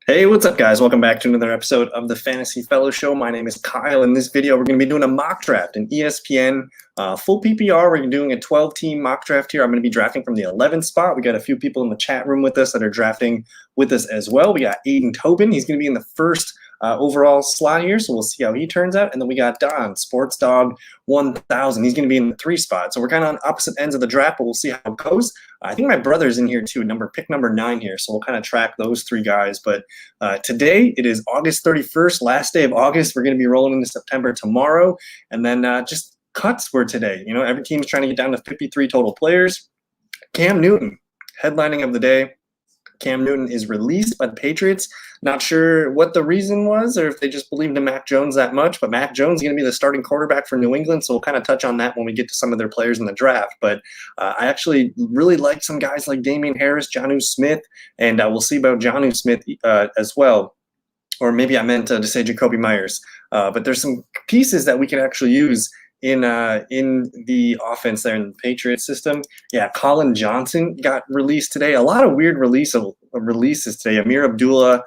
Hey, what's up, guys? Welcome back to another episode of the Fantasy Fellow Show. My name is Kyle. In this video, we're going to be doing a mock draft, an ESPN full PPR. We're doing a 12-team mock draft here. I'm going to be drafting from the 11th spot. We got a few people in the chat room with us that are drafting with us as well. We got Aiden Tobin. He's going to be in the first overall slot here, so we'll see how he turns out. And then we got Don, Sports Dog 1000. He's going to be in the 3 spot. So we're kind of on opposite ends of the draft, but we'll see how it goes. I think my brother's in here too, pick number 9 here. So we'll kind of track those 3 guys. But today, it is August 31st, last day of August. We're going to be rolling into September tomorrow. And then just cuts were today. You know, every team's trying to get down to 53 total players. Cam Newton, headlining of the day. Cam Newton is released by the Patriots. Not sure what the reason was or if they just believed in Mac Jones that much, but Mac Jones is going to be the starting quarterback for New England, so we'll kind of touch on that when we get to some of their players in the draft. But I actually really like some guys like Damien Harris, Jonnu Smith, and we'll see about Jonnu Smith as well. Or maybe I meant to say Jacoby Myers. But there's some pieces that we can actually use in the offense there in the Patriots system. Yeah, Colin Johnson got released today. A lot of weird releases today. Amir Abdullah,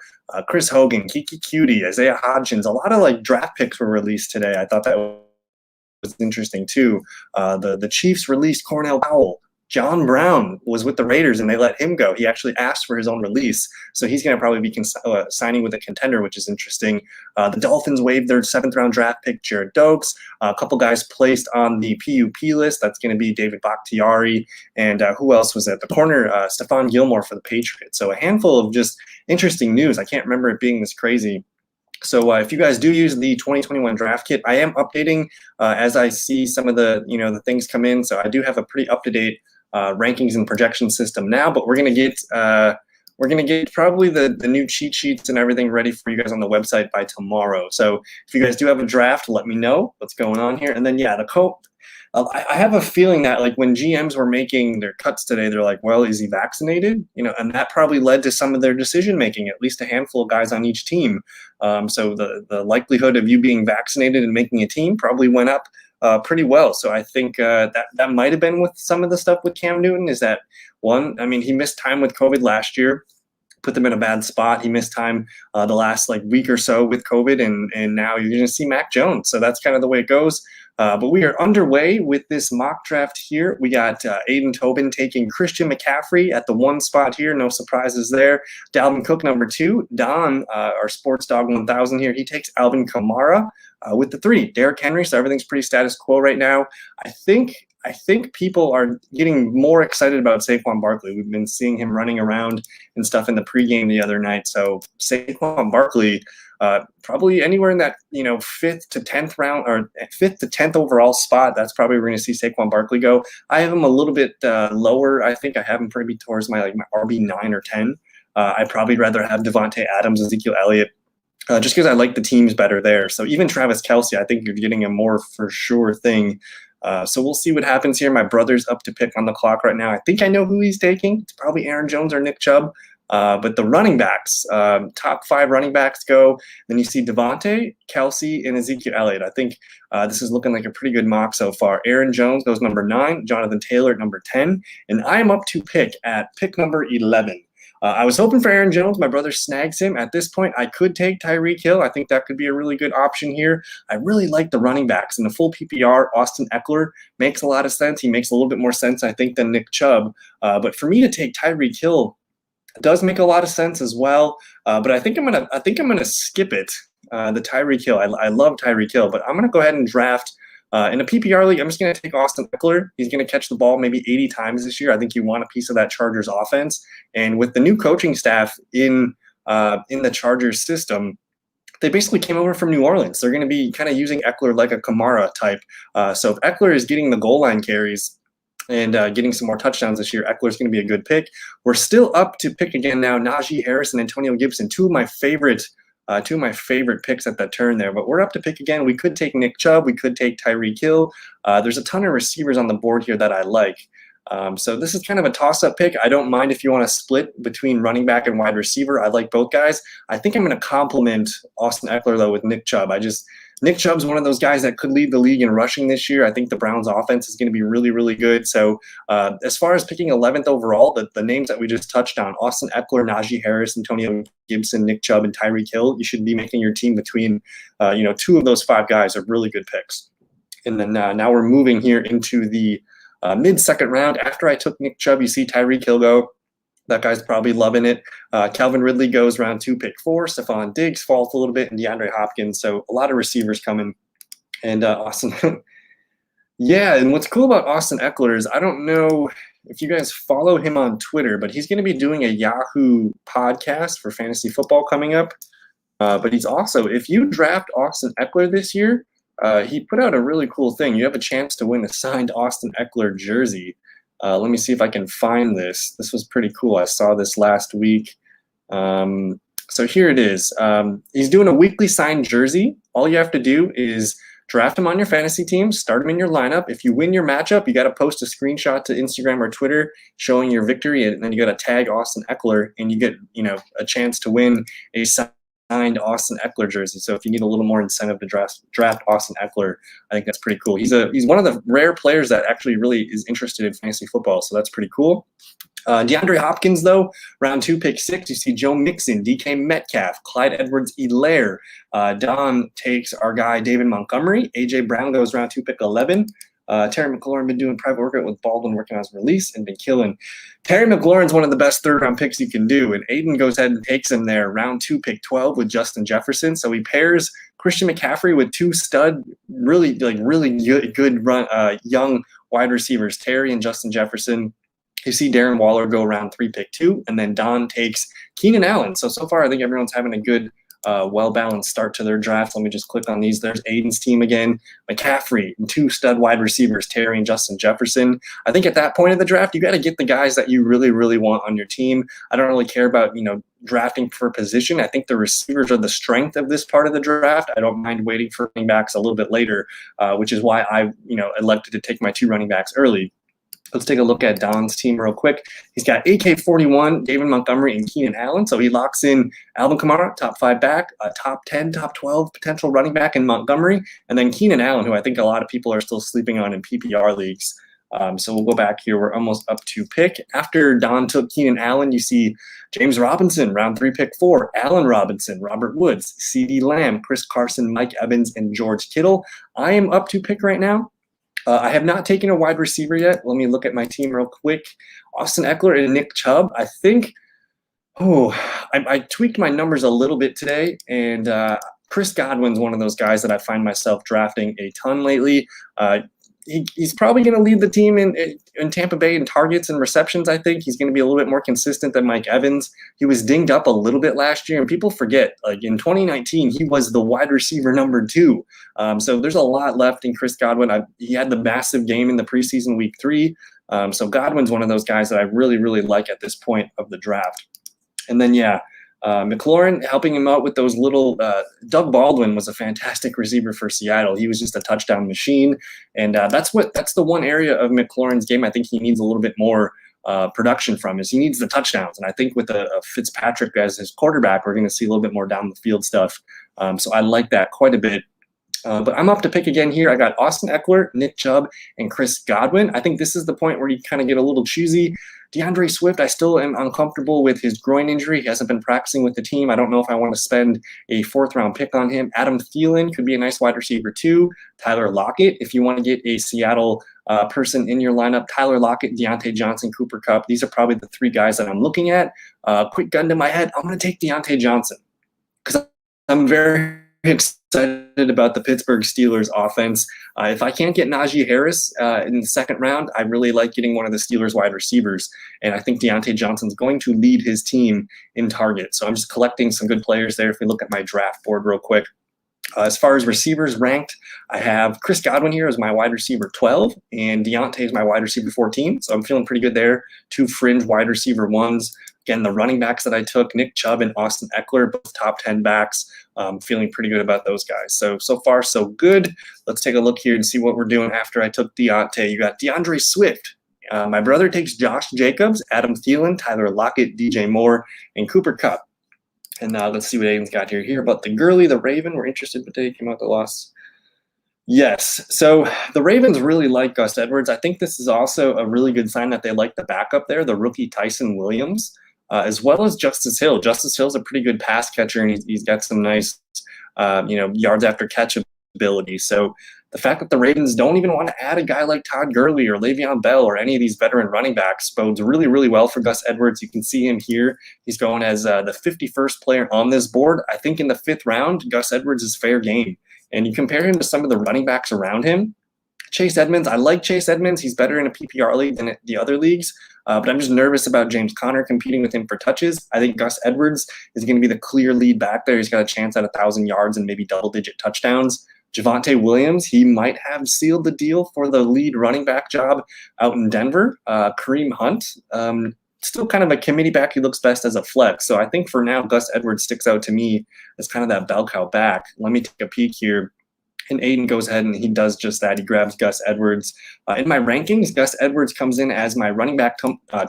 Chris Hogan, Kiki Cutie, Isaiah Hodgins. A lot of like draft picks were released today. I thought that was interesting too. The Chiefs released Cornell Powell. John Brown was with the Raiders, and they let him go. He actually asked for his own release, so he's going to probably be signing with a contender, which is interesting. The Dolphins waived their 7th-round draft pick, Jared Dokes. A couple guys placed on the PUP list. That's going to be David Bakhtiari, and who else was at the corner? Stephon Gilmore for the Patriots. So a handful of just interesting news. I can't remember it being this crazy. So if you guys do use the 2021 draft kit, I am updating as I see some of the the things come in. So I do have a pretty up-to-date rankings and projection system now, but we're gonna get probably the new cheat sheets and everything ready for you guys on the website by tomorrow. So if you guys do have a draft, let me know what's going on here. And then yeah, I have a feeling that like when GMs were making their cuts today, they're like, well, is he vaccinated? And that probably led to some of their decision making, at least a handful of guys on each team. So the likelihood of you being vaccinated and making a team probably went up pretty well. So I think that might have been with some of the stuff with Cam Newton is that one, I mean, he missed time with COVID last year, put them in a bad spot. He missed time the last like week or so with COVID, and now you're going to see Mac Jones. So that's kind of the way it goes. But we are underway with this mock draft here. We got Aiden Tobin taking Christian McCaffrey at the 1 spot here. No surprises there. Dalvin Cook, number 2. Don, our Sports Dog 1000 here, he takes Alvin Kamara with the 3. Derrick Henry, so everything's pretty status quo right now. I think people are getting more excited about Saquon Barkley. We've been seeing him running around and stuff in the pregame the other night. So Saquon Barkley, probably anywhere in that 5th to 10th round or 5th to 10th overall spot. That's probably where we're going to see Saquon Barkley go. I have him a little bit lower. I think I have him probably towards my RB 9 or 10. I'd probably rather have Devontae Adams, Ezekiel Elliott. Just because I like the teams better there. So even Travis Kelce, I think you're getting a more for sure thing. So we'll see what happens here. My brother's up to pick on the clock right now. I think I know who he's taking. It's probably Aaron Jones or Nick Chubb. But the running backs, top 5 running backs go. Then you see Devontae, Kelce, and Ezekiel Elliott. I think this is looking like a pretty good mock so far. Aaron Jones goes number 9, Jonathan Taylor at number 10, and I am up to pick at pick number 11. I was hoping for Aaron Jones. My brother snags him. At this point, I could take Tyreek Hill. I think that could be a really good option here. I really like the running backs. In the full PPR, Austin Ekeler makes a lot of sense. He makes a little bit more sense, I think, than Nick Chubb. But for me to take Tyreek Hill does make a lot of sense as well. But I think I'm gonna skip it. The Tyreek Hill. I love Tyreek Hill, but I'm gonna go ahead and draft. In a PPR league, I'm just going to take Austin Ekeler. He's going to catch the ball maybe 80 times this year. I think you want a piece of that Chargers offense. And with the new coaching staff in the Chargers system, they basically came over from New Orleans. They're going to be kind of using Ekeler like a Kamara type. So if Ekeler is getting the goal line carries and getting some more touchdowns this year, Eckler's going to be a good pick. We're still up to pick again now. Najee Harris and Antonio Gibson, two of my favorite picks at that turn there, but we're up to pick again. We could take Nick Chubb. We could take Tyreek Hill. There's a ton of receivers on the board here that I like. So this is kind of a toss-up pick. I don't mind if you want to split between running back and wide receiver. I like both guys. I think I'm going to compliment Austin Ekeler, though, with Nick Chubb. Nick Chubb's one of those guys that could lead the league in rushing this year. I think the Browns offense is going to be really, really good. So as far as picking 11th overall, the names that we just touched on, Austin Ekeler, Najee Harris, Antonio Gibson, Nick Chubb, and Tyreek Hill, you should be making your team between, 2 of those 5 guys are really good picks. And then now we're moving here into the mid-second round. After I took Nick Chubb, you see Tyreek Hill go. That guy's probably loving it. Calvin Ridley goes round 2, pick 4. Stephon Diggs falls a little bit, and DeAndre Hopkins. So a lot of receivers coming. And Austin, yeah. And what's cool about Austin Ekeler is I don't know if you guys follow him on Twitter, but he's going to be doing a Yahoo podcast for fantasy football coming up. But he's also, if you draft Austin Ekeler this year, he put out a really cool thing. You have a chance to win a signed Austin Ekeler jersey. Let me see if I can find this. This was pretty cool. I saw this last week. So here it is. He's doing a weekly signed jersey. All you have to do is draft him on your fantasy team, start him in your lineup. If you win your matchup, you got to post a screenshot to Instagram or Twitter showing your victory, and then you got to tag Austin Ekeler, and you get a chance to win a signed Austin Ekeler jersey. So if you need a little more incentive to draft Austin Ekeler, I think that's pretty cool. He's one of the rare players that actually really is interested in fantasy football, so that's pretty cool. DeAndre Hopkins, though, round 2, pick 6. You see Joe Mixon, DK Metcalf, Clyde Edwards-Helaire. Don takes our guy David Montgomery. A.J. Brown goes round 2, pick 11. Terry McLaurin been doing private workout with Baldwin working on his release and been killing. Terry McLaurin's one of the best third-round picks you can do, and Aiden goes ahead and takes him there, round 2, pick 12 with Justin Jefferson. So he pairs Christian McCaffrey with 2 stud, really good run, young wide receivers, Terry and Justin Jefferson. You see Darren Waller go round 3, pick 2, and then Don takes Keenan Allen. So far, I think everyone's having a good well-balanced start to their draft. Let me just click on these. There's Aiden's team again. McCaffrey and 2 stud wide receivers, Terry and Justin Jefferson. I think at that point of the draft, you got to get the guys that you really, really want on your team. I don't really care about, drafting for position. I think the receivers are the strength of this part of the draft. I don't mind waiting for running backs a little bit later, which is why I, elected to take my 2 running backs early. Let's take a look at Don's team real quick. He's got AK-41, David Montgomery, and Keenan Allen. So he locks in Alvin Kamara, top 5 back, a top 10, top 12 potential running back in Montgomery, and then Keenan Allen, who I think a lot of people are still sleeping on in PPR leagues. So we'll go back here. We're almost up to pick. After Don took Keenan Allen, you see James Robinson, round 3, pick 4, Allen Robinson, Robert Woods, CeeDee Lamb, Chris Carson, Mike Evans, and George Kittle. I am up to pick right now. I have not taken a wide receiver yet. Let me look at my team real quick. Austin Ekeler and Nick Chubb. I think, I tweaked my numbers a little bit today, and Chris Godwin's one of those guys that I find myself drafting a ton lately. He's probably going to lead the team in Tampa Bay in targets and receptions. I think he's going to be a little bit more consistent than Mike Evans. He was dinged up a little bit last year, and people forget, like in 2019, he was the wide receiver number 2. So there's a lot left in Chris Godwin. He had the massive game in the preseason week 3. So Godwin's one of those guys that I really, really like at this point of the draft. And then, Mclaren helping him out with those little Doug Baldwin was a fantastic receiver for Seattle. He was just a touchdown machine, and that's the one area of McLaurin's game I think he needs a little bit more production from, is he needs the touchdowns. And I think with a Fitzpatrick as his quarterback, we're going to see a little bit more down the field stuff. So I like that quite a bit. But I'm up to pick again here. I got Austin Ekeler, Nick Chubb, and Chris Godwin. I think this is the point where you kind of get a little choosy. DeAndre Swift, I still am uncomfortable with his groin injury. He hasn't been practicing with the team. I don't know if I want to spend a 4th-round pick on him. Adam Thielen could be a nice wide receiver too. Tyler Lockett, if you want to get a Seattle person in your lineup, Tyler Lockett, Diontae Johnson, Cooper Kupp. These are probably the 3 guys that I'm looking at. Quick gun to my head, I'm going to take Diontae Johnson because I'm very excited about the Pittsburgh Steelers offense. If I can't get Najee Harris in the 2nd round, I really like getting one of the Steelers wide receivers. And I think Diontae Johnson's going to lead his team in target. So I'm just collecting some good players there. If we look at my draft board real quick. As far as receivers ranked, I have Chris Godwin here as my wide receiver 12, and Diontae is my wide receiver 14. So I'm feeling pretty good there. 2 fringe wide receiver 1s. Again, the running backs that I took, Nick Chubb and Austin Ekeler, both top 10 backs. Feeling pretty good about those guys. So far, so good. Let's take a look here and see what we're doing after I took Diontae. You got DeAndre Swift. My brother takes Josh Jacobs, Adam Thielen, Tyler Lockett, DJ Moore, and Cooper Kupp. And let's see what Aiden's got here. Here about the Gurley, the Raven. We're interested, but they came out the loss. Yes. So the Ravens really like Gus Edwards. I think this is also a really good sign that they like the backup there, the rookie Tyson Williams, as well as Justice Hill. Justice Hill's a pretty good pass catcher, and he's got some nice, yards after catch ability. So the fact that the Ravens don't even want to add a guy like Todd Gurley or Le'Veon Bell or any of these veteran running backs bodes really, really well for Gus Edwards. You can see him here. He's going as the 51st player on this board. I think in the 5th round, Gus Edwards is fair game. And you compare him to some of the running backs around him. Chase Edmonds, I like Chase Edmonds. He's better in a PPR league than the other leagues, but I'm just nervous about James Conner competing with him for touches. I think Gus Edwards is going to be the clear lead back there. He's got a chance at 1,000 yards and maybe double-digit touchdowns. Javonte Williams, he might have sealed the deal for the lead running back job out in Denver. Kareem Hunt, still kind of a committee back. He looks best as a flex. So I think for now, Gus Edwards sticks out to me as kind of that bell cow back. Let me take a peek here. And Aiden goes ahead and he does just that. He grabs Gus Edwards. In my rankings, Gus Edwards comes in as my running back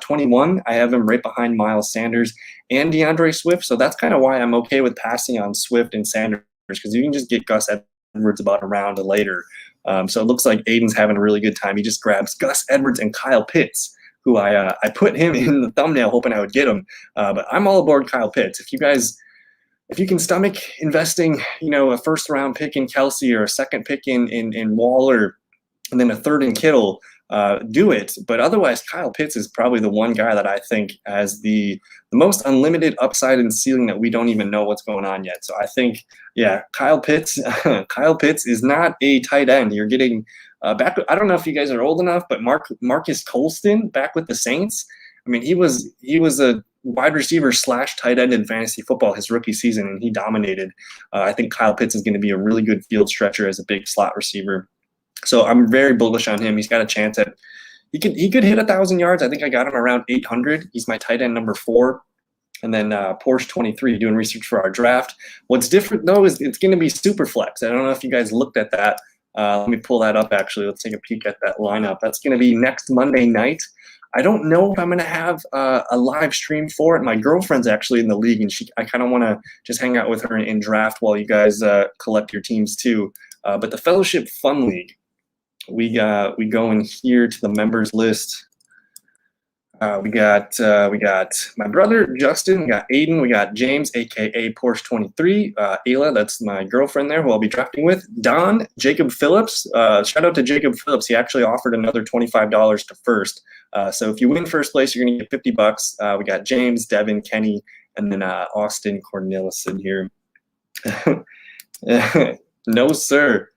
21. I have him right behind Miles Sanders and DeAndre Swift. So that's kind of why I'm okay with passing on Swift and Sanders, because you can just get Gus Edwards about a round later. So it looks like Aiden's having a really good time. He just grabs Gus Edwards and Kyle Pitts, who I put him in the thumbnail hoping I would get him. But I'm all aboard Kyle Pitts. If you can stomach investing, a first-round pick in Kelsey or a second pick in Waller and then a third in Kittle, do it. But otherwise, Kyle Pitts is probably the one guy that I think has the most unlimited upside and ceiling that we don't even know what's going on yet. So I think, Kyle Pitts is not a tight end. You're getting back. I don't know if you guys are old enough, but Marcus Colston back with the Saints. I mean, he was a wide receiver / tight end in fantasy football his rookie season, and he dominated. I think Kyle Pitts is going to be a really good field stretcher as a big slot receiver. So I'm very bullish on him. He's got a chance at he could hit 1,000 yards. I think I got him around 800. He's my tight end number 4. And then Porsche 23 doing research for our draft. What's different though is it's going to be super flex. I don't know if you guys looked at that. Let me pull that up actually. Let's take a peek at that lineup. That's going to be next Monday night. I don't know if I'm going to have a live stream for it. My girlfriend's actually in the league, and I kind of want to just hang out with her in draft while you guys collect your teams too. But the Fellowship Fun League, we go in here to the members list. We got my brother Justin, we got Aiden, we got James, aka Porsche 23, Ayla, that's my girlfriend there who I'll be drafting with, Don, Jacob Phillips. Shout out to Jacob Phillips. He actually offered another $25 to first. So if you win first place, you're gonna get $50. We got James, Devin, Kenny, and then Austin Cornelissen here. No, sir.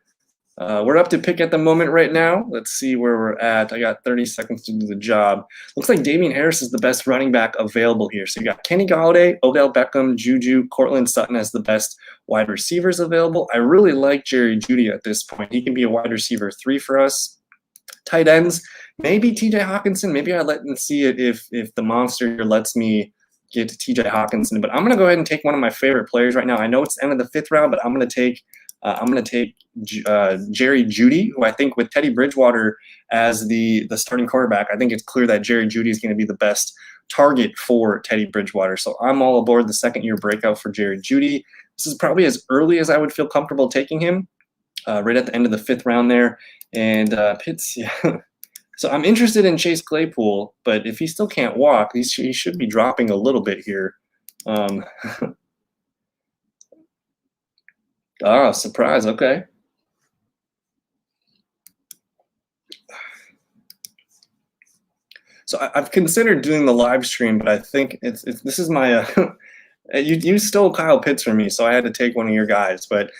We're up to pick at the moment right now. Let's see where we're at. I got 30 seconds to do the job. Looks like Damian Harris is the best running back available here. So you got Kenny Golladay, Odell Beckham, Juju, Cortland Sutton as the best wide receivers available. I really like Jerry Jeudy at this point. He can be a wide receiver 3 for us. Tight ends, maybe TJ Hawkinson. Maybe I let them see it if the monster here lets me get to TJ Hawkinson. But I'm going to go ahead and take one of my favorite players right now. I know it's the end of the 5th round, but I'm going to take Jerry Jeudy, who I think with Teddy Bridgewater as the starting quarterback, I think it's clear that Jerry Jeudy is going to be the best target for Teddy Bridgewater. So I'm all aboard the second-year breakout for Jerry Jeudy. This is probably as early as I would feel comfortable taking him, right at the end of the 5th round there. And Pitts, yeah. So I'm interested in Chase Claypool, but if he still can't walk, he should be dropping a little bit here. Oh, surprise. Okay. So I've considered doing the live stream, but I think this is my you stole Kyle Pitts from me, so I had to take one of your guys. But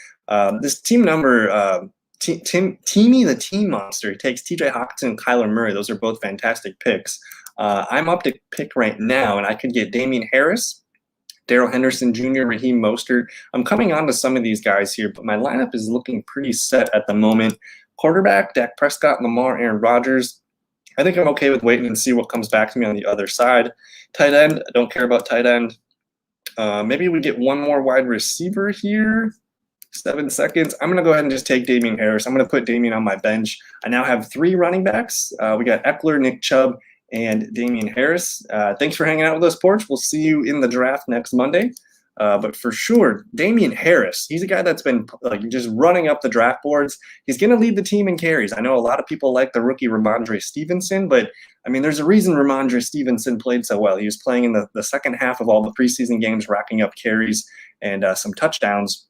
this team number, Teamy the Team Monster, he takes TJ Hawkinson and Kyler Murray. Those are both fantastic picks. I'm up to pick right now, and I could get Damien Harris, Darrell Henderson Jr., Raheem Mostert. I'm coming on to some of these guys here, but my lineup is looking pretty set at the moment. Quarterback, Dak Prescott, Lamar, Aaron Rodgers. I think I'm okay with waiting and see what comes back to me on the other side. Tight end, I don't care about tight end. Maybe we get one more wide receiver here. 7 seconds. I'm going to go ahead and just take Damian Harris. I'm going to put Damian on my bench. I now have 3 running backs. We got Ekeler, Nick Chubb, and Damian Harris. Thanks for hanging out with us, Porch. We'll see you in the draft next Monday. But for sure, Damien Harris, he's a guy that's been like just running up the draft boards. He's going to lead the team in carries. I know a lot of people like the rookie Ramondre Stevenson, but I mean, there's a reason Ramondre Stevenson played so well. He was playing in the second half of all the preseason games, racking up carries and some touchdowns,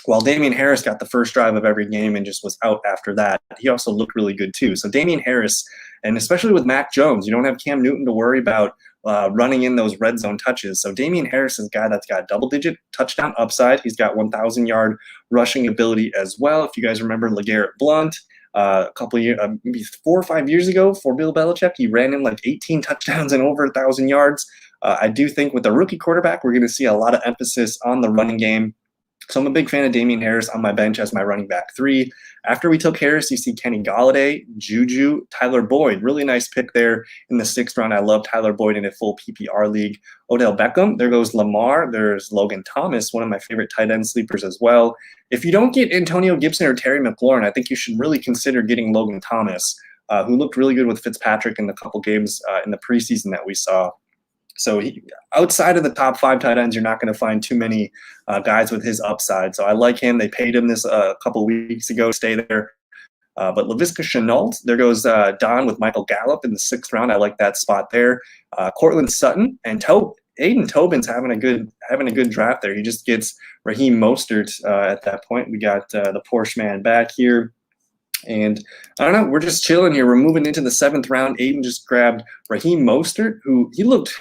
while Damien Harris got the first drive of every game and just was out after that. He also looked really good too. So Damien Harris, and especially with Mac Jones, you don't have Cam Newton to worry about running in those red zone touches. So Damien Harris is a guy that's got double-digit touchdown upside. He's got 1,000-yard rushing ability as well. If you guys remember LeGarrette Blount, a couple of years, maybe 4 or 5 years ago for Bill Belichick, he ran in like 18 touchdowns and over 1,000 yards. I do think with the rookie quarterback, we're going to see a lot of emphasis on the running game. So I'm a big fan of Damien Harris on my bench as my running back 3. After we took Harris, you see Kenny Golladay, Juju, Tyler Boyd. Really nice pick there in the 6th round. I love Tyler Boyd in a full PPR league. Odell Beckham, there goes Lamar. There's Logan Thomas, one of my favorite tight end sleepers as well. If you don't get Antonio Gibson or Terry McLaurin, I think you should really consider getting Logan Thomas, who looked really good with Fitzpatrick in the couple games in the preseason that we saw. So outside of the top 5 tight ends, you're not going to find too many guys with his upside. So I like him. They paid him this a couple weeks ago to stay there. But Laviska Shenault, there goes Don with Michael Gallup in the 6th round. I like that spot there. Cortland Sutton and Aiden Tobin's having a good draft there. He just gets Raheem Mostert at that point. We got the Porsche man back here. And I don't know, we're just chilling here. We're moving into the 7th round. Aiden just grabbed Raheem Mostert, who he looked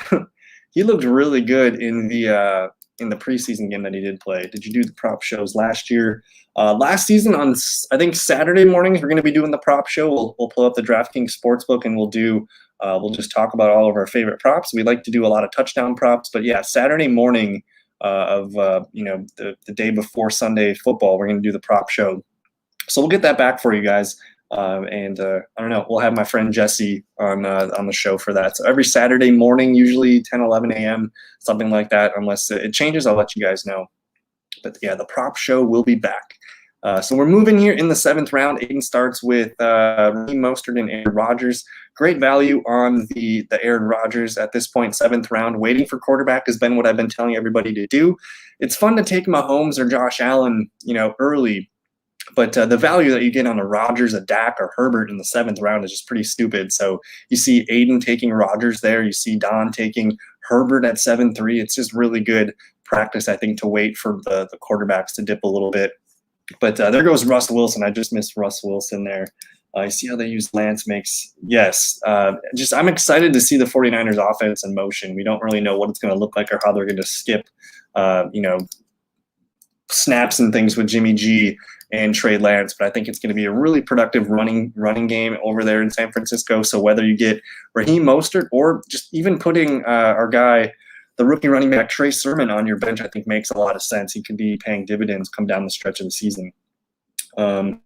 really good in the preseason game that he did play. Did you do the prop shows last year? Last season on, I think, Saturday mornings, we're going to be doing the prop show. We'll pull up the DraftKings Sportsbook and we'll just talk about all of our favorite props. We like to do a lot of touchdown props, but yeah, Saturday morning of the day before Sunday football, we're going to do the prop show. So we'll get that back for you guys. And I don't know, we'll have my friend Jesse on the show for that. So every Saturday morning, usually 10, 11 a.m., something like that. Unless it changes, I'll let you guys know. But yeah, the prop show will be back. So we're moving here in the 7th round. Aiden starts with Raheem Mostert and Aaron Rodgers. Great value on the Aaron Rodgers at this point, 7th round. Waiting for quarterback has been what I've been telling everybody to do. It's fun to take Mahomes or Josh Allen, early. But the value that you get on a Rodgers, a Dak, or Herbert in the 7th round is just pretty stupid. So you see Aiden taking Rodgers there. You see Don taking Herbert at 7-3. It's just really good practice, I think, to wait for the quarterbacks to dip a little bit. But there goes Russ Wilson. I just missed Russ Wilson there. You see how they use Lance makes. Yes. I'm excited to see the 49ers offense in motion. We don't really know what it's going to look like or how they're going to skip, snaps and things with Jimmy G and Trey Lance, but I think it's going to be a really productive running game over there in San Francisco. So whether you get Raheem Mostert or just even putting our guy, the rookie running back Trey Sermon, on your bench, I think makes a lot of sense. He could be paying dividends come down the stretch of the season. And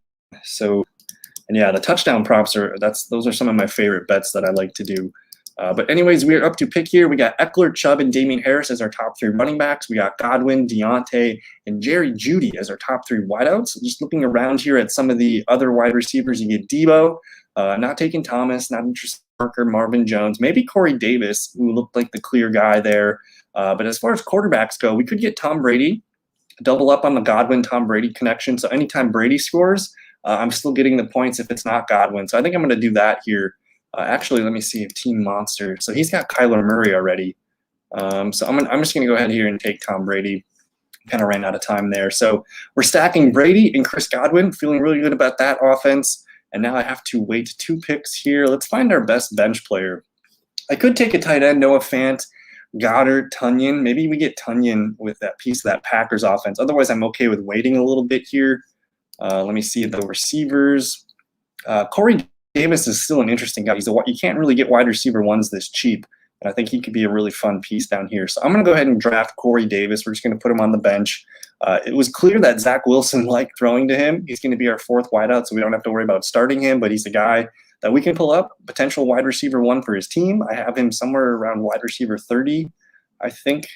yeah, the touchdown props those are some of my favorite bets that I like to do. But anyways, we are up to pick here. We got Ekeler, Chubb, and Damian Harris as our top 3 running backs. We got Godwin, Diontae, and Jerry Jeudy as our top 3 wideouts. Just looking around here at some of the other wide receivers, you get Debo, not taking Thomas, not interested in Parker, Marvin Jones, maybe Corey Davis, who looked like the clear guy there. But as far as quarterbacks go, we could get Tom Brady, double up on the Godwin-Tom Brady connection. So anytime Brady scores, I'm still getting the points if it's not Godwin. So I think I'm going to do that here. Actually, let me see if Team Monster. So he's got Kyler Murray already. So I'm just going to go ahead here and take Tom Brady. Kind of ran out of time there. So we're stacking Brady and Chris Godwin. Feeling really good about that offense. And now I have to wait 2 picks here. Let's find our best bench player. I could take a tight end, Noah Fant, Goddard, Tunyon. Maybe we get Tunyon with that piece of that Packers offense. Otherwise, I'm okay with waiting a little bit here. Let me see the receivers. Corey Davis is still an interesting guy. You can't really get wide receiver ones this cheap, and I think he could be a really fun piece down here. So I'm going to go ahead and draft Corey Davis. We're just going to put him on the bench. It was clear that Zach Wilson liked throwing to him. He's going to be our 4th wideout, so we don't have to worry about starting him, but he's a guy that we can pull up, potential wide receiver 1 for his team. I have him somewhere around wide receiver 30, I think.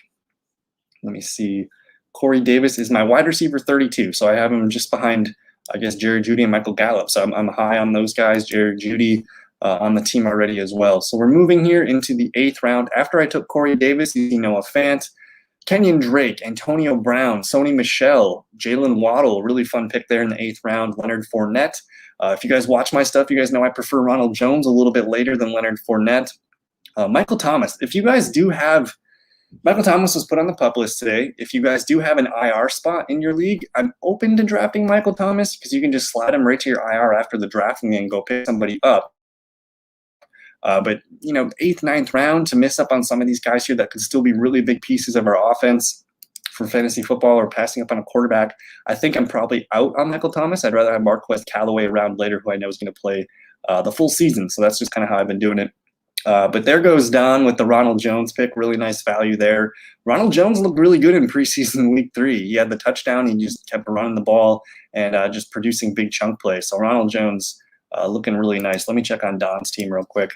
Let me see. Corey Davis is my wide receiver 32, so I have him just behind, I guess, Jerry Jeudy and Michael Gallup. So I'm high on those guys, Jerry Jeudy on the team already as well. So we're moving here into the 8th round. After I took Corey Davis, you see Noah Fant. Kenyon Drake, Antonio Brown, Sony Michel, Jalen Waddle, really fun pick there in the 8th round, Leonard Fournette. If you guys watch my stuff, you guys know I prefer Ronald Jones a little bit later than Leonard Fournette. Michael Thomas, if you guys do have, Michael Thomas was put on the PUP list today. If you guys do have an IR spot in your league, I'm open to drafting Michael Thomas because you can just slide him right to your IR after the draft and then go pick somebody up. But, 8th, 9th round to miss up on some of these guys here that could still be really big pieces of our offense for fantasy football or passing up on a quarterback. I think I'm probably out on Michael Thomas. I'd rather have Marquez Callaway around later, who I know is going to play the full season. So that's just kind of how I've been doing it. But there goes Don with the Ronald Jones pick. Really nice value there. Ronald Jones looked really good in preseason week 3. He had the touchdown. He just kept running the ball and just producing big chunk plays. So Ronald Jones looking really nice. Let me check on Don's team real quick.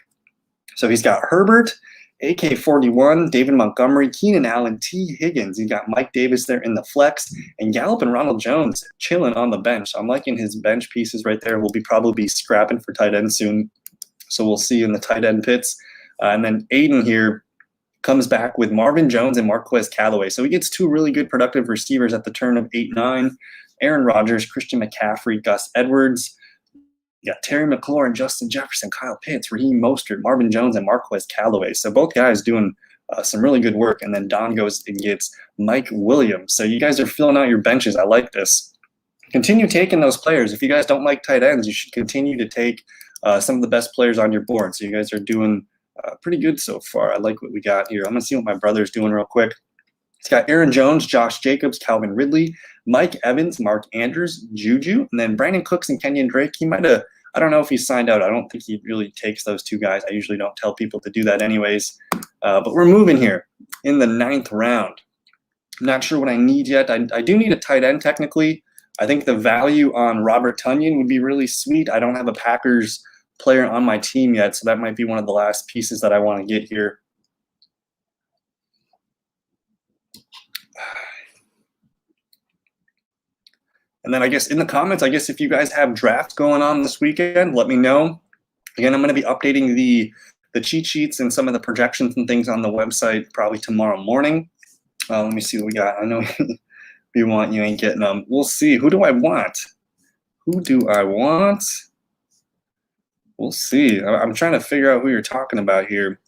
So he's got Herbert, AK-41, David Montgomery, Keenan Allen, T. Higgins. He's got Mike Davis there in the flex, and Gallup and Ronald Jones chilling on the bench. So I'm liking his bench pieces right there. We'll probably be scrapping for tight end soon. So we'll see in the tight end pits. And then Aiden here comes back with Marvin Jones and Marquez Callaway. So he gets 2 really good productive receivers at the turn of 8-9. Aaron Rodgers, Christian McCaffrey, Gus Edwards. You got Terry McLaurin, Justin Jefferson, Kyle Pitts, Raheem Mostert, Marvin Jones, and Marquez Callaway. So both guys doing some really good work. And then Don goes and gets Mike Williams. So you guys are filling out your benches. I like this. Continue taking those players. If you guys don't like tight ends, you should continue to take some of the best players on your board. So you guys are doing pretty good so far. I like what we got here. I'm going to see what my brother's doing real quick. He's got Aaron Jones, Josh Jacobs, Calvin Ridley, Mike Evans, Mark Andrews, Juju, and then Brandon Cooks and Kenyon Drake. He might have, I don't know if he signed out. I don't think he really takes those 2 guys. I usually don't tell people to do that anyways. But we're moving here in the 9th round. I'm not sure what I need yet. I do need a tight end technically. I think the value on Robert Tonyan would be really sweet. I don't have a Packers player on my team yet, so that might be one of the last pieces that I want to get here. And then I guess in the comments, if you guys have drafts going on this weekend, let me know. Again, I'm going to be updating the cheat sheets and some of the projections and things on the website probably tomorrow morning. Let me see what we got. I know if you want, you ain't getting them. We'll see. Who do I want? We'll see. I'm trying to figure out who you're talking about here.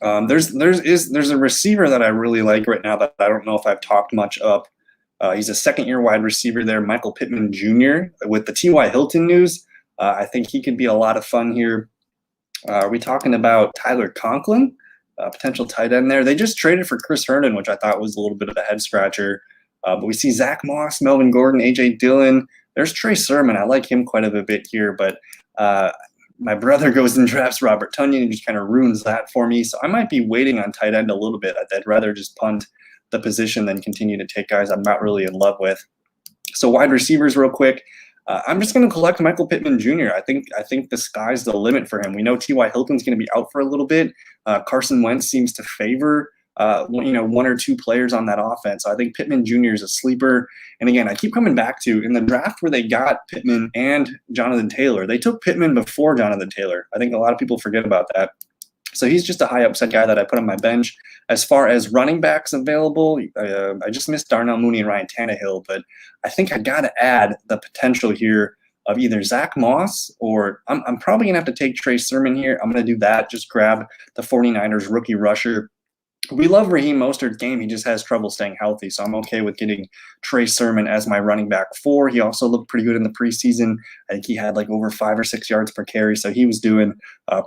There's a receiver that I really like right now that I don't know if I've talked much up. He's a 2nd-year wide receiver there, Michael Pittman Jr. With the T.Y. Hilton news, I think he could be a lot of fun here. Are we talking about Tyler Conklin, potential tight end there? They just traded for Chris Herndon, which I thought was a little bit of a head-scratcher. But we see Zach Moss, Melvin Gordon, A.J. Dillon. There's Trey Sermon. I like him quite a bit here, but my brother goes and drafts Robert Tonyan and just kind of ruins that for me. So I might be waiting on tight end a little bit. I'd rather just punt the position than continue to take guys I'm not really in love with. So wide receivers real quick. I'm just going to collect Michael Pittman Jr. I think the sky's the limit for him. We know T.Y. Hilton's going to be out for a little bit. Carson Wentz seems to favor 1 or 2 players on that offense. So I think Pittman Jr. is a sleeper. And again, I keep coming back to in the draft where they got Pittman and Jonathan Taylor, they took Pittman before Jonathan Taylor. I think a lot of people forget about that. So he's just a high upside guy that I put on my bench. As far as running backs available, I just missed Darnell Mooney and Ryan Tannehill, but I think I got to add the potential here of either Zach Moss or I'm probably going to have to take Trey Sermon here. I'm going to do that. Just grab the 49ers rookie rusher. We love Raheem Mostert's game. He just has trouble staying healthy, so I'm okay with getting Trey Sermon as my running back 4. He also looked pretty good in the preseason. I think he had like over 5 or 6 yards per carry, so he was doing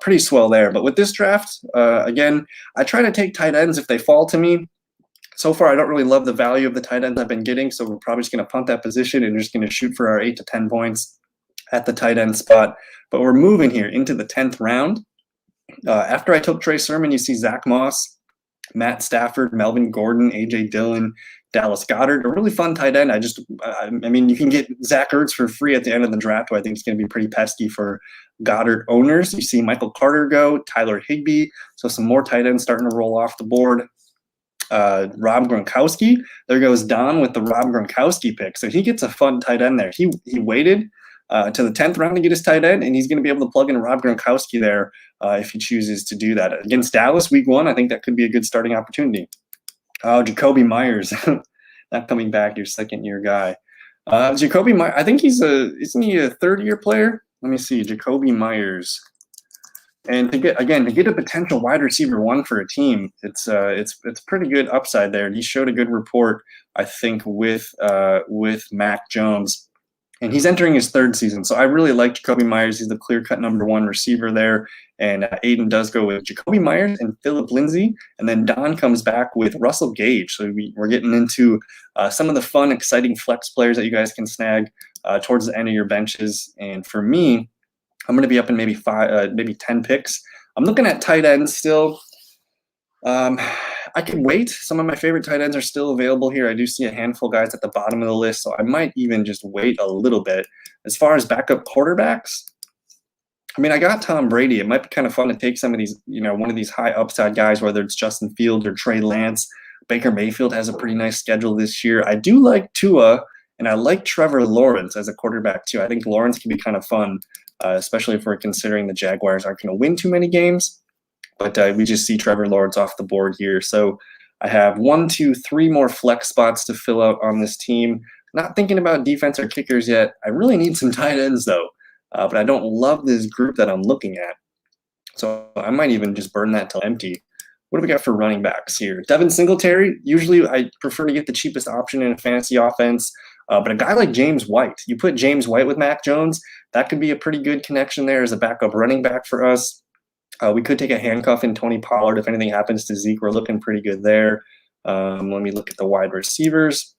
pretty swell there. But with this draft, again, I try to take tight ends if they fall to me. So far, I don't really love the value of the tight ends I've been getting, so we're probably just going to punt that position and just going to shoot for our 8 to 10 points at the tight end spot. But we're moving here into the 10th round. After I took Trey Sermon, you see Zach Moss, Matt Stafford, Melvin Gordon, A.J. Dillon, Dallas Goedert, a really fun tight end. I mean, you can get Zach Ertz for free at the end of the draft, who I think is going to be pretty pesky for Goddard owners. You see Michael Carter go, Tyler Higbee, so some more tight ends starting to roll off the board. Rob Gronkowski, there goes Don with the Rob Gronkowski pick. So he gets a fun tight end there. He waited to the 10th round to get his tight end, and he's going to be able to plug in Rob Gronkowski there if he chooses to do that. Against Dallas week 1, I think that could be a good starting opportunity. Oh, Jacoby Myers, not coming back, your second-year guy. Jacoby Myers, I think isn't he a third-year player? Let me see, Jacoby Myers. And to get a potential wide receiver one for a team, it's pretty good upside there. He showed a good report, I think, with Mac Jones, and he's entering his third season. So I really like Jacoby Myers. He's the clear-cut number one receiver there. And Aiden does go with Jacoby Myers and Phillip Lindsay, and then Don comes back with Russell Gage. So we're getting into some of the fun, exciting flex players that you guys can snag towards the end of your benches. And for me, I'm going to be up in maybe 10 picks. I'm looking at tight ends still. I could wait. Some of my favorite tight ends are still available here. I do see a handful of guys at the bottom of the list, so I might even just wait a little bit. As far as backup quarterbacks, I mean, I got Tom Brady. It might be kind of fun to take some of these, one of these high upside guys, whether it's Justin Fields or Trey Lance. Baker Mayfield has a pretty nice schedule this year. I do like Tua, and I like Trevor Lawrence as a quarterback too. I think Lawrence can be kind of fun. Especially if we're considering the Jaguars aren't going to win too many games. But we just see Trevor Lawrence off the board here. So I have 1, 2, 3 more flex spots to fill out on this team. Not thinking about defense or kickers yet. I really need some tight ends, though. But I don't love this group that I'm looking at. So I might even just burn that till empty. What do we got for running backs here? Devin Singletary. Usually I prefer to get the cheapest option in a fantasy offense. But a guy like James White, you put James White with Mac Jones, that could be a pretty good connection there as a backup running back for us. We could take a handcuff in Tony Pollard if anything happens to Zeke. We're looking pretty good there. Let me look at the wide receivers.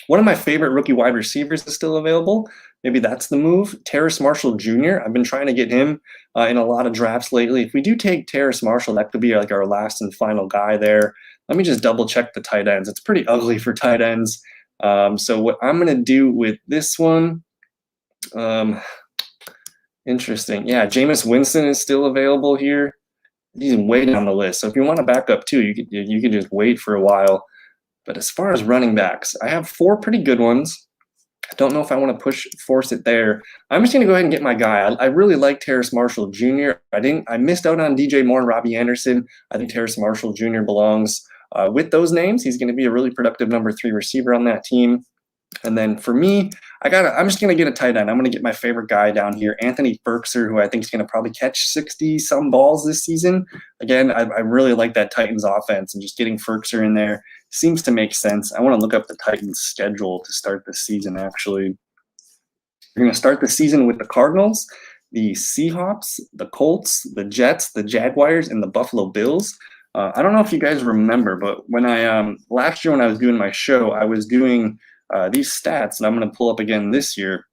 One of my favorite rookie wide receivers is still available. Maybe that's the move. Terrace Marshall Jr. I've been trying to get him in a lot of drafts lately. If we do take Terrace Marshall, that could be like our last and final guy there. Let me just double check the tight ends. It's pretty ugly for tight ends. So what I'm going to do with this one, interesting. Yeah, Jameis Winston is still available here. He's way down the list. So if you want to back up too, you could just wait for a while. But as far as running backs, I have 4 pretty good ones. I don't know if I want to force it there. I'm just going to go ahead and get my guy. I really like Terrace Marshall Jr. I missed out on DJ Moore and Robbie Anderson. I think Terrace Marshall Jr. belongs with those names. He's going to be a really productive number 3 receiver on that team. And then for me, I'm just going to get a tight end. I'm going to get my favorite guy down here, Anthony Firkser, who I think is going to probably catch 60-some balls this season. Again, I really like that Titans offense, and just getting Firkser in there seems to make sense. I want to look up the Titans schedule to start the season, actually. We're going to start the season with the Cardinals, the Seahawks, the Colts, the Jets, the Jaguars, and the Buffalo Bills. I don't know if you guys remember, but when last year when I was doing my show, I was doing these stats, and I'm going to pull up again this year.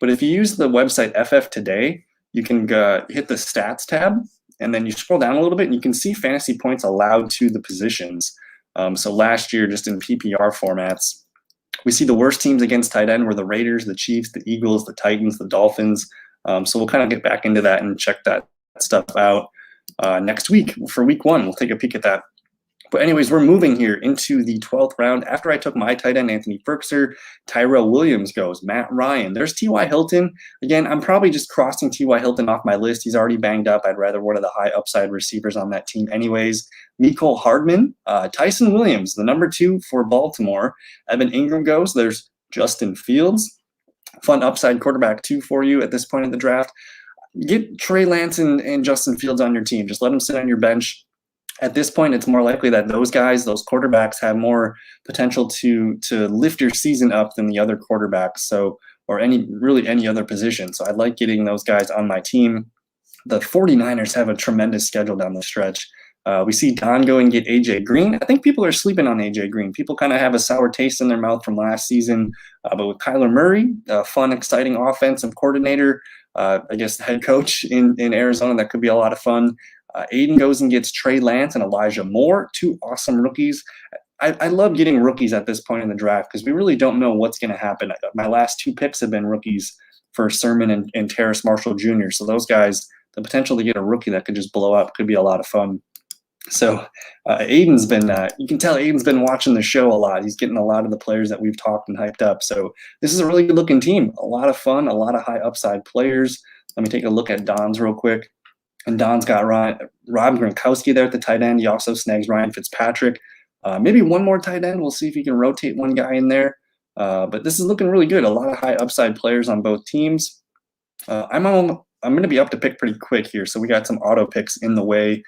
But if you use the website FF Today, you can hit the stats tab, and then you scroll down a little bit, and you can see fantasy points allowed to the positions. So last year, just in PPR formats, we see the worst teams against tight end were the Raiders, the Chiefs, the Eagles, the Titans, the Dolphins. So we'll kind of get back into that and check that stuff out next week for week 1. We'll take a peek at that. But anyways, we're moving here into the 12th round. After I took my tight end, Anthony Firkser, Tyrell Williams goes, Matt Ryan. There's T.Y. Hilton. Again, I'm probably just crossing T.Y. Hilton off my list. He's already banged up. I'd rather one of the high upside receivers on that team anyways. Mecole Hardman, Tyson Williams, the number 2 for Baltimore. Evan Ingram goes. There's Justin Fields. Fun upside quarterback 2 for you at this point in the draft. Get Trey Lance and Justin Fields on your team. Just let them sit on your bench. At this point, it's more likely that those guys, those quarterbacks, have more potential to lift your season up than the other quarterbacks, or any other position. So I like getting those guys on my team. The 49ers have a tremendous schedule down the stretch. We see Don go and get A.J. Green. I think people are sleeping on A.J. Green. People kind of have a sour taste in their mouth from last season. But with Kyler Murray, a fun, exciting offensive coordinator, I guess the head coach in Arizona, that could be a lot of fun. Aiden goes and gets Trey Lance and Elijah Moore, 2 awesome rookies. I love getting rookies at this point in the draft because we really don't know what's going to happen. My last 2 picks have been rookies for Sermon and Terrace Marshall Jr. So those guys, the potential to get a rookie that could just blow up could be a lot of fun. So Aiden's been, you can tell Aiden's been watching the show a lot. He's getting a lot of the players that we've talked and hyped up. So this is a really good looking team. A lot of fun, a lot of high upside players. Let me take a look at Don's real quick. And Don's got Rob Gronkowski there at the tight end. He also snags Ryan Fitzpatrick. Maybe one more tight end. We'll see if he can rotate one guy in there. But this is looking really good. A lot of high upside players on both teams. I'm going to be up to pick pretty quick here, so we got some auto picks in the way.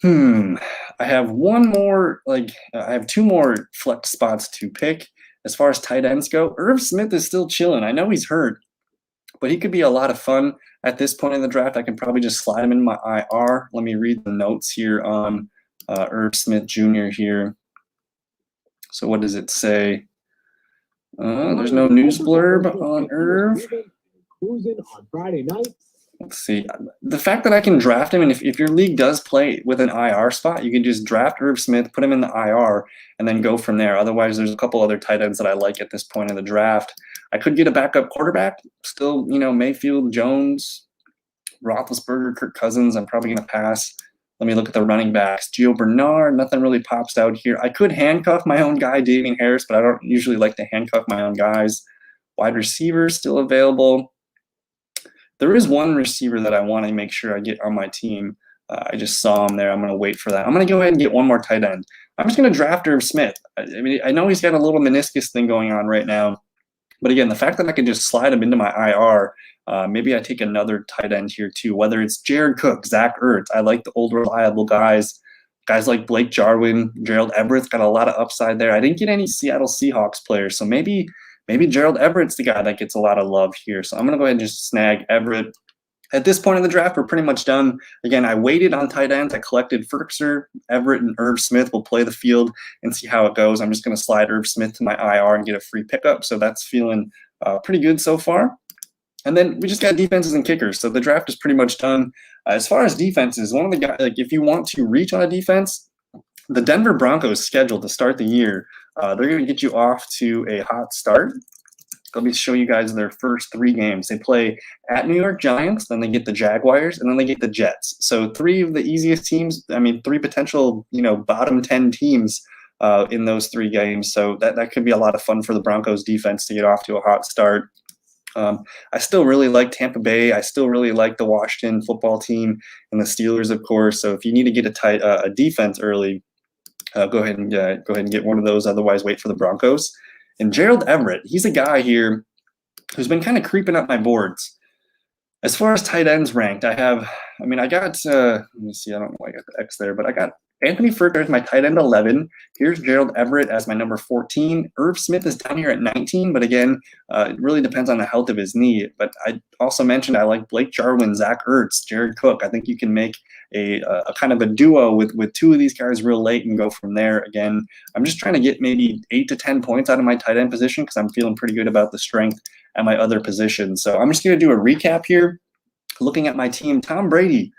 I have I have two more flex spots to pick. As far as tight ends go, Irv Smith is still chilling. I know he's hurt, but he could be a lot of fun at this point in the draft. I can probably just slide him in my IR. Let me read the notes here on Irv Smith Jr. here. So what does it say? There's no news blurb on Irv. Cruising on Friday night. Let's see. The fact that I can draft him, and if your league does play with an IR spot, you can just draft Irv Smith, put him in the IR, and then go from there. Otherwise, there's a couple other tight ends that I like at this point in the draft. I could get a backup quarterback. Still, Mayfield, Jones, Roethlisberger, Kirk Cousins. I'm probably going to pass. Let me look at the running backs. Gio Bernard, nothing really pops out here. I could handcuff my own guy, Damien Harris, but I don't usually like to handcuff my own guys. Wide receivers still available. There is one receiver that I want to make sure I get on my team. I just saw him there. I'm going to wait for that. I'm going to go ahead and get one more tight end. I'm just going to draft Irv Smith. I know he's got a little meniscus thing going on right now. But again, the fact that I can just slide him into my IR, maybe I take another tight end here too, whether it's Jared Cook, Zach Ertz. I like the old reliable guys. Guys like Blake Jarwin, Gerald Everett's got a lot of upside there. I didn't get any Seattle Seahawks players, so maybe Gerald Everett's the guy that gets a lot of love here. So I'm going to go ahead and just snag Everett. At this point in the draft, we're pretty much done. Again, I waited on tight ends. I collected Ferkser, Everett, and Irv Smith. Will play the field and see how it goes. I'm just going to slide Irv Smith to my IR and get a free pickup. So that's feeling pretty good so far. And then we just got defenses and kickers. So the draft is pretty much done. As far as defenses, one of the guys, if you want to reach on a defense, the Denver Broncos scheduled to start the year. They're going to get you off to a hot start. Let me show you guys their first 3 games. They play at New York Giants, then they get the Jaguars, and then they get the Jets. So 3 of the easiest teams, 3 potential, bottom 10 teams in those 3 games. So that could be a lot of fun for the Broncos defense to get off to a hot start. I still really like Tampa Bay. I still really like the Washington football team and the Steelers, of course. So if you need to get a defense early, go ahead and get one of those. Otherwise, wait for the Broncos. And Gerald Everett, he's a guy here who's been kind of creeping up my boards. As far as tight ends ranked, I got, let me see, I don't know why I got the X there, but I got Anthony Ferker as my tight end 11. Here's Gerald Everett as my number 14. Irv Smith is down here at 19, but again, it really depends on the health of his knee. But I also mentioned I like Blake Jarwin, Zach Ertz, Jared Cook. I think you can make a kind of a duo with 2 of these guys real late and go from there. Again, I'm just trying to get maybe 8 to 10 points out of my tight end position because I'm feeling pretty good about the strength at my other positions. So I'm just going to do a recap here. Looking at my team, Tom Brady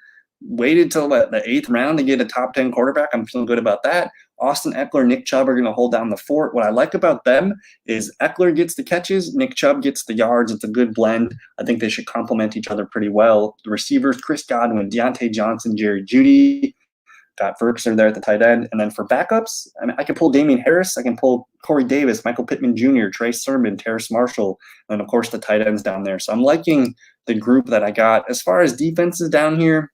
waited till the 8th round to get a top 10 quarterback. I'm feeling good about that. Austin Ekeler, Nick Chubb are going to hold down the fort. What I like about them is Ekeler gets the catches, Nick Chubb gets the yards. It's a good blend. I think they should complement each other pretty well. The receivers, Chris Godwin, Diontae Johnson, Jerry Jeudy. Got Ferkser there at the tight end. And then for backups, I can pull Damien Harris. I can pull Corey Davis, Michael Pittman Jr., Trey Sermon, Terrace Marshall, and of course the tight ends down there. So I'm liking the group that I got. As far as defenses down here,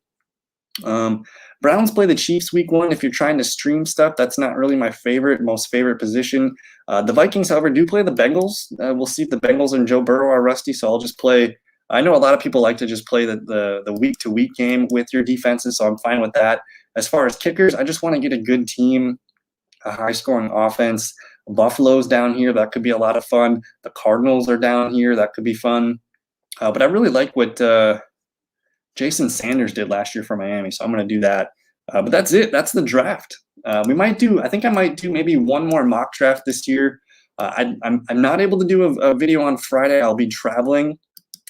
Browns play the Chiefs week 1. If you're trying to stream stuff, that's not really my most favorite position. The Vikings, however, do play the Bengals. We'll see if the Bengals and Joe Burrow are rusty, so I'll just play. I know a lot of people like to just play the week-to-week game with your defenses, so I'm fine with that. As far as kickers, I just want to get a good team, a high-scoring offense. Buffalo's down here. That could be a lot of fun. The Cardinals are down here. That could be fun. But I really like what Jason Sanders did last year for Miami, so I'm going to do that. But that's it. That's the draft. I think I might do maybe one more mock draft this year. I'm not able to do a video on Friday. I'll be traveling.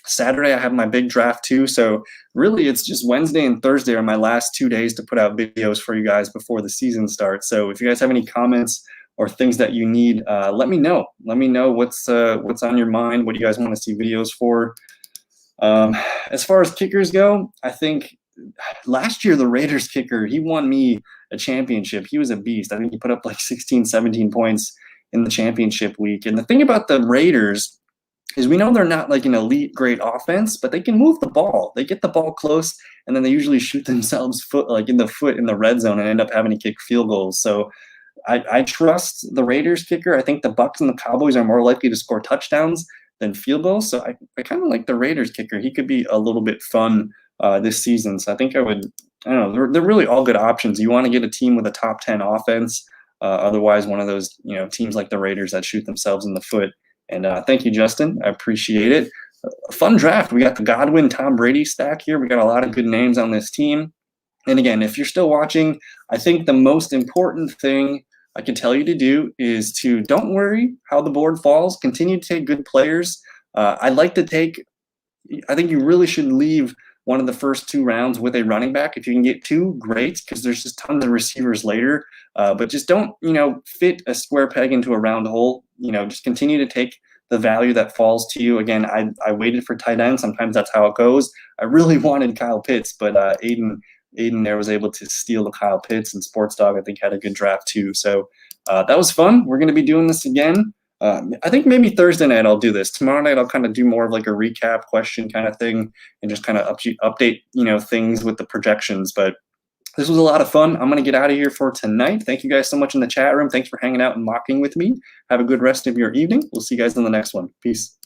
Saturday, I have my big draft too. So really, it's just Wednesday and Thursday are my last 2 days to put out videos for you guys before the season starts. So if you guys have any comments or things that you need, let me know. Let me know what's on your mind. What do you guys want to see videos for? As far as kickers go, I think last year the Raiders kicker, he won me a championship. He was a beast. I think he put up like 16, 17 points in the championship week. And the thing about the Raiders is we know they're not like an elite great offense, but they can move the ball. They get the ball close, and then they usually shoot themselves in the foot in the red zone and end up having to kick field goals. So I trust the Raiders kicker. I think the Bucs and the Cowboys are more likely to score touchdowns than field goals. So I kind of like the Raiders kicker. He could be a little bit fun this season. So I think I don't know. They're really all good options. You want to get a team with a top 10 offense. Otherwise, one of those teams like the Raiders that shoot themselves in the foot. And thank you, Justin. I appreciate it. A fun draft. We got the Godwin, Tom Brady stack here. We got a lot of good names on this team. And again, if you're still watching, I think the most important thing I can tell you to do is to don't worry how the board falls. Continue to take good players. I think you really should leave one of the first 2 rounds with a running back. If you can get 2, great, because there's just tons of receivers later. But just don't, fit a square peg into a round hole. Just continue to take the value that falls to you. Again, I waited for tight end. Sometimes that's how it goes. I really wanted Kyle Pitts, but Aiden there was able to steal the Kyle Pitts, and Sports Dog, I think, had a good draft too. So that was fun. We're going to be doing this again. I think maybe Thursday night I'll do this. Tomorrow night I'll kind of do more of like a recap question kind of thing and just kind of update, things with the projections. But this was a lot of fun. I'm going to get out of here for tonight. Thank you guys so much in the chat room. Thanks for hanging out and mocking with me. Have a good rest of your evening. We'll see you guys in the next one. Peace.